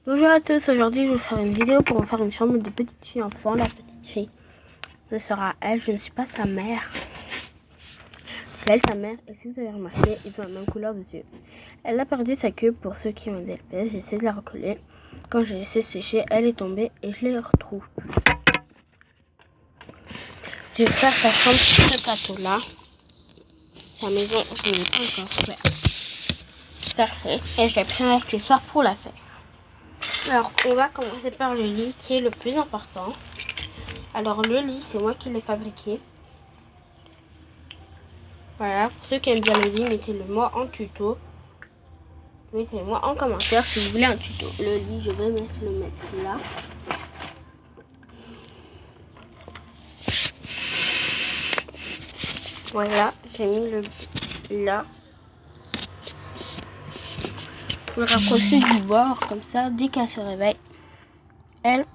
Bonjour à tous, aujourd'hui je vais vous faire une vidéo pour vous faire une chambre de petite fille enfant. La petite fille, ce sera elle, je ne suis pas sa mère. C'est elle sa mère, et si vous avez remarqué, ils ont la même couleur de yeux. Elle a perdu sa queue pour ceux qui ont des DLP, j'ai essayé de la recoller. Quand j'ai laissé sécher, elle est tombée et je la retrouve plus. Je vais faire sa chambre sur ce plateau-là. Sa maison, je ne l'ai pas encore fait. Parfait, et je l'ai pris un accessoire pour la faire. Alors, on va commencer par le lit qui est le plus important. Alors, le lit, c'est moi qui l'ai fabriqué. Voilà, pour ceux qui aiment bien le lit, mettez-le moi en tuto. Mettez-le moi en commentaire si vous voulez un tuto. Le lit, je vais le mettre là. Voilà, j'ai mis le là. Je vais rapprocher du bord, comme ça, dès qu'elle se réveille, elle...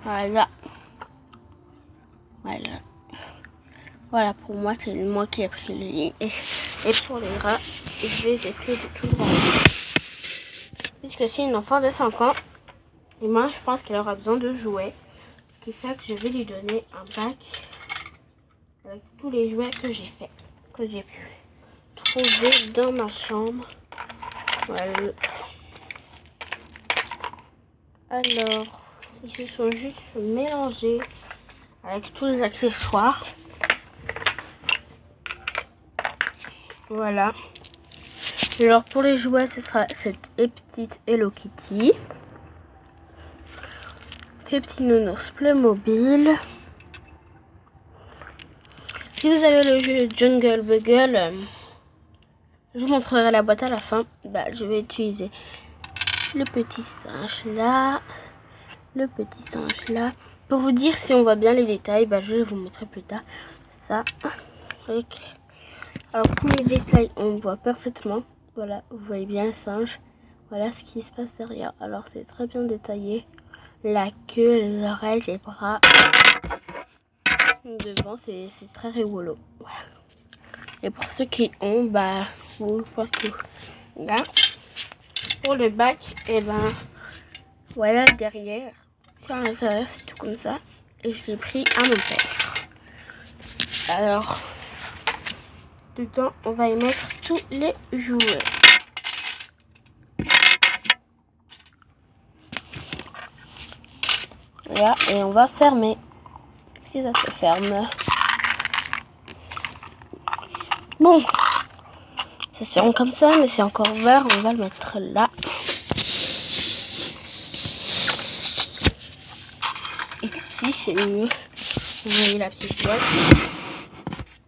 Voilà. Voilà. Voilà, pour moi, c'est moi qui ai pris le lit. Et pour les rats, je les ai pris de tout droit. Puisque c'est une enfant de 5 ans, et moi, je pense qu'elle aura besoin de jouets. Ce qui fait que je vais lui donner un bac avec tous les jouets que j'ai fait, que j'ai pu trouver dans ma chambre. Voilà. Alors, ils se sont juste mélangés avec tous les accessoires. Voilà. Alors pour les jouets, ce sera cette petite Hello Kitty. Ces petits nounours Playmobil. Si vous avez le jeu Jungle Bugle, je vous montrerai la boîte à la fin. Je vais utiliser le petit singe là. Le petit singe là. Pour vous dire si on voit bien les détails, je vais vous montrer plus tard. Ça. Alors pour les détails, on voit parfaitement. Voilà, vous voyez bien le singe. Voilà ce qui se passe derrière. Alors c'est très bien détaillé. La queue, les oreilles, les bras. Devant, c'est très rigolo. Et pour ceux qui ont, vous voyez là. Pour le bac, voilà derrière. Sur l'intérieur, c'est tout comme ça. Et je l'ai pris à mon père. Alors, dedans, on va y mettre tous les jouets. Voilà, et on va fermer. Si ça se ferme. Bon, ça se ferme comme ça, mais c'est encore ouvert. On va le mettre là. Et ici, c'est mieux. Vous voyez la petite boîte.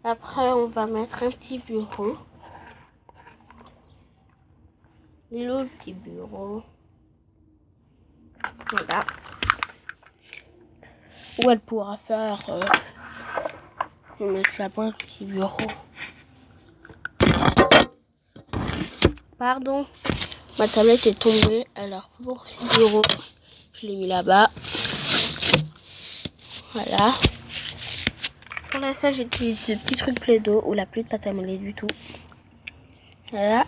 Après, on va mettre un petit bureau. Le petit bureau. Voilà. Où elle pourra faire... je vais mettre là-bas le petit bureau. Pardon. Ma tablette est tombée. Alors, pour le petit bureau, je l'ai mis là-bas. Voilà. Pour l'instant, j'utilise ce petit truc Play-Doh où la plus de pâte à modeler du tout. Voilà.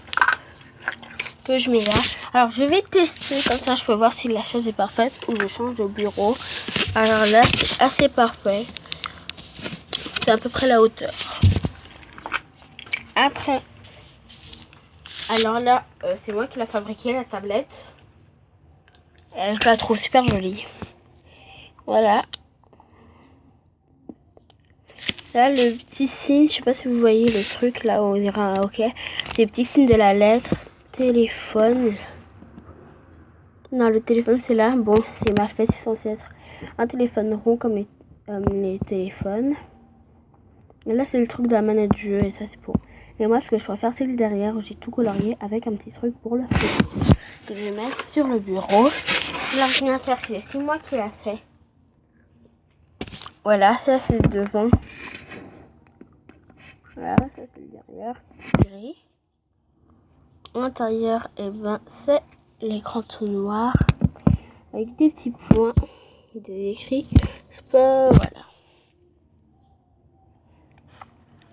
Que je mets là. Alors, je vais tester. Comme ça, je peux voir si la chose est parfaite ou je change de bureau. Alors là, c'est assez parfait. C'est à peu près la hauteur. Après, alors là, c'est moi qui l'ai fabriqué, la tablette. Je la trouve super jolie. Voilà. Là, le petit signe, je sais pas si vous voyez le truc là où on dirait un OK. C'est le petit signe de la lettre téléphone. Non, le téléphone c'est là. Bon, c'est mal fait, c'est censé être un téléphone rond comme les téléphones. Et là, c'est le truc de la manette de jeu et ça, c'est pour. Et moi, ce que je préfère, c'est le derrière où j'ai tout colorié avec un petit truc pour le faire. Que je vais mettre sur le bureau. L'ordinateur, c'est moi qui l'a fait. Voilà, ça c'est devant. Voilà, ça c'est le derrière. Gris. À l'intérieur, c'est l'écran tout noir. Avec des petits points. Des écrits. Voilà.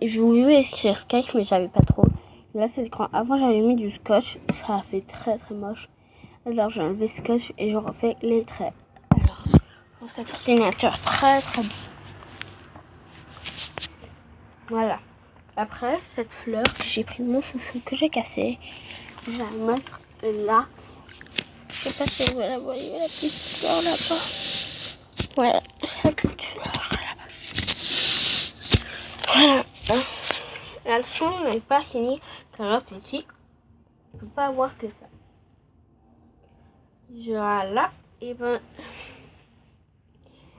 Et je voulais écrire Skype, mais j'avais pas trop. Et là, c'est l'écran. Avant, j'avais mis du scotch. Ça a fait très très moche. Alors j'ai enlevé ce scotch et je refais les traits. Alors, pour cet ordinateur très beau. Voilà. Après, cette fleur que j'ai pris de mon chouchou, que j'ai cassé, je vais la mettre là. Je sais pas si vous la voyez, la petite fleur là-bas. Voilà, la petite fleur là-bas. Voilà. La leçon n'est pas finie, car l'autre ici, on ne peut pas voir que ça. Voilà, et ben,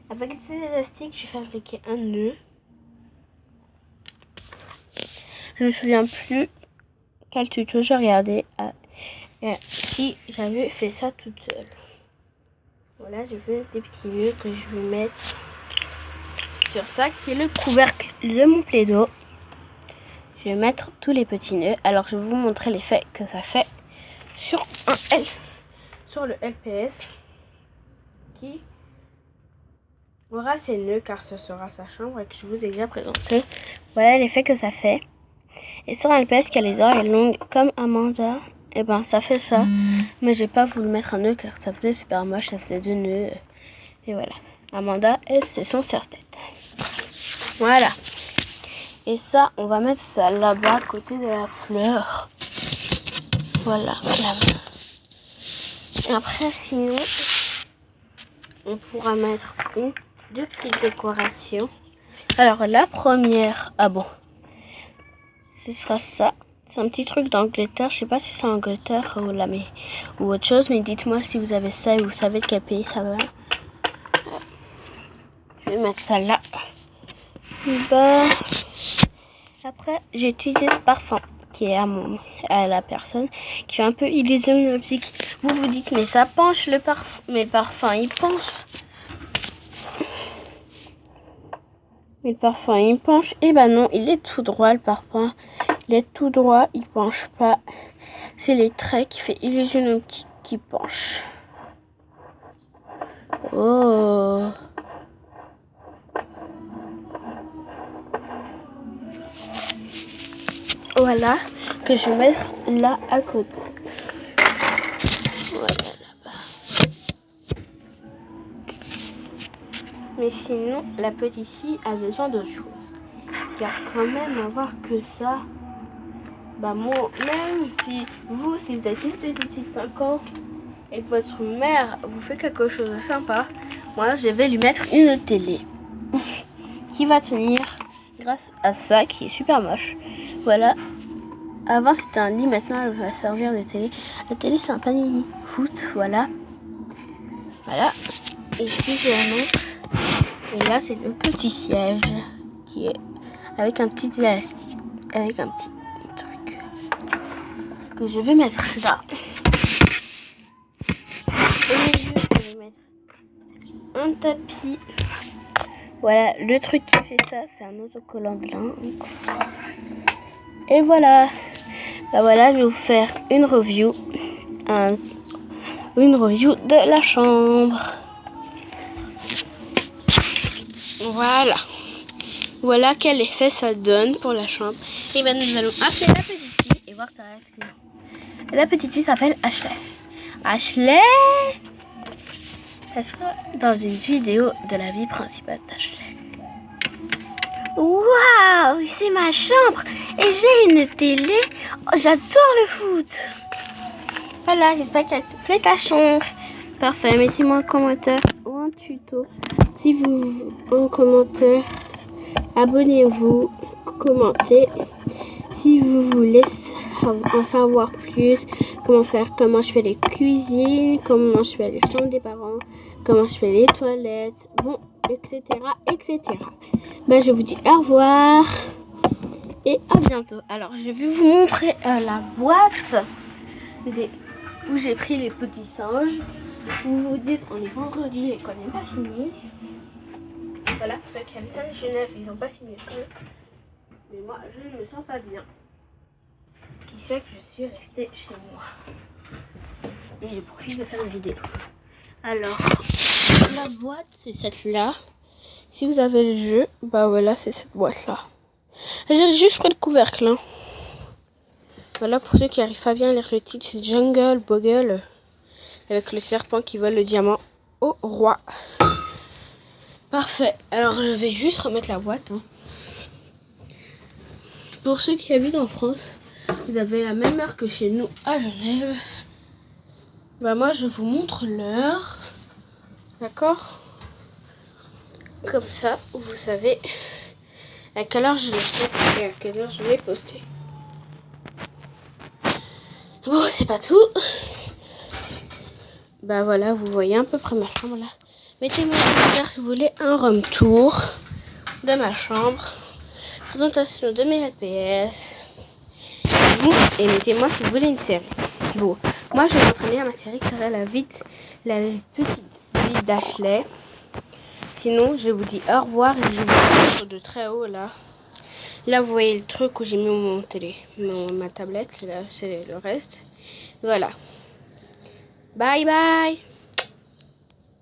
avec ces élastiques, je vais fabriquer un nœud. Je ne me souviens plus quel tuto j'ai regardé si j'avais fait ça toute seule. Voilà, je fais des petits nœuds que je vais mettre sur ça qui est le couvercle de mon plaido. Je vais mettre tous les petits nœuds. Alors je vais vous montrer l'effet que ça fait sur sur le LPS qui aura ses nœuds car ce sera sa chambre et que je vous ai déjà présenté. Voilà l'effet que ça fait. Et sur un LPS qui a les oreilles longues comme Amanda, et ben ça fait ça. Mais j'ai pas voulu mettre un nœud car ça faisait super moche, ça faisait 2 nœuds. Et voilà. Amanda, elle, c'est son serre-tête. Voilà. Et ça, on va mettre ça là-bas à côté de la fleur. Voilà, là-bas. Après, sinon, on pourra mettre deux petites décorations. Alors, la première, ah bon, ce sera ça. C'est un petit truc d'Angleterre. Je sais pas si c'est Angleterre ou autre chose, mais dites-moi si vous avez ça et vous savez de quel pays ça va. Je vais mettre ça là. Bah, après, j'ai utilisé ce parfum qui est à la personne qui fait un peu illusion optique. Vous vous dites, mais ça penche le parfum. Mais le parfum, il penche. Mais le parfum, il penche. Et ben non, il est tout droit le parfum. Il est tout droit, il penche pas. C'est les traits qui fait illusion optique qui penchent. Oh. Voilà, que je vais mettre là à côté. Voilà, là-bas. Mais sinon, la petite fille a besoin d'autre chose. Car quand même, avoir que ça, bah moi, même si vous êtes une petite fille de 5 ans et que votre mère vous fait quelque chose de sympa, moi, je vais lui mettre une télé qui va tenir grâce à ça qui est super moche. Voilà. Avant c'était un lit, maintenant elle va servir de télé. La télé c'est un panier foot, voilà. Voilà. Et ici je la montre. Et là c'est le petit siège qui est avec un petit élastique, avec un petit truc que je vais mettre là. Au milieu je vais mettre un tapis. Voilà, le truc qui fait ça c'est un autocollant de lynx. Et voilà. Bah voilà, je vais vous faire une review de la chambre. Voilà. Voilà quel effet ça donne pour la chambre. Et bien nous allons appeler la petite fille et voir sa réaction. La petite fille s'appelle Ashley. Ashley, ça sera dans une vidéo de la vie principale d'Ashley. Waouh, c'est ma chambre et j'ai une télé. Oh, j'adore le foot. Voilà, j'espère qu'elle te plaît ta chambre. Parfait, mettez-moi un commentaire ou un tuto. Si vous en commentaire, abonnez-vous, commentez. Si vous voulez en savoir plus, comment je fais les cuisines, comment je fais les chambres des parents, comment je fais les toilettes, bon, etc. Ben, je vous dis au revoir et à bientôt. Alors, je vais vous montrer la boîte où j'ai pris les petits singes. Vous vous dites, on est vendredi et qu'on n'est pas fini. Voilà, pour ceux qui habitent à Genève, ils n'ont pas fini l'école. Mais moi, je ne me sens pas bien. Ce qui fait que je suis restée chez moi. Et je profite de faire une vidéo. Alors, la boîte, c'est celle-là. Si vous avez le jeu, bah voilà, c'est cette boîte-là. J'ai juste pris le couvercle. Hein. Voilà, pour ceux qui n'arrivent pas bien à lire le titre, c'est Jungle Bogle. avec le serpent qui vole le diamant au roi. Parfait. Alors je vais juste remettre la boîte. Pour ceux qui habitent en France, vous avez la même heure que chez nous à Genève. Bah moi je vous montre l'heure. D'accord? Comme ça, vous savez à quelle heure je l'ai fait et à quelle heure je l'ai posté. Bon, c'est pas tout. Bah voilà, vous voyez à peu près ma chambre là. Mettez-moi en commentaire si vous voulez un room tour de ma chambre. Présentation de mes FPS. Et mettez-moi si vous voulez une série. Bon, moi je vais m'entraîner à ma série qui serait la petite vie d'Ashley. Sinon, je vous dis au revoir et je vous montre de très haut là. Là, vous voyez le truc où j'ai mis ma tablette. Là, c'est le reste. Voilà. Bye bye.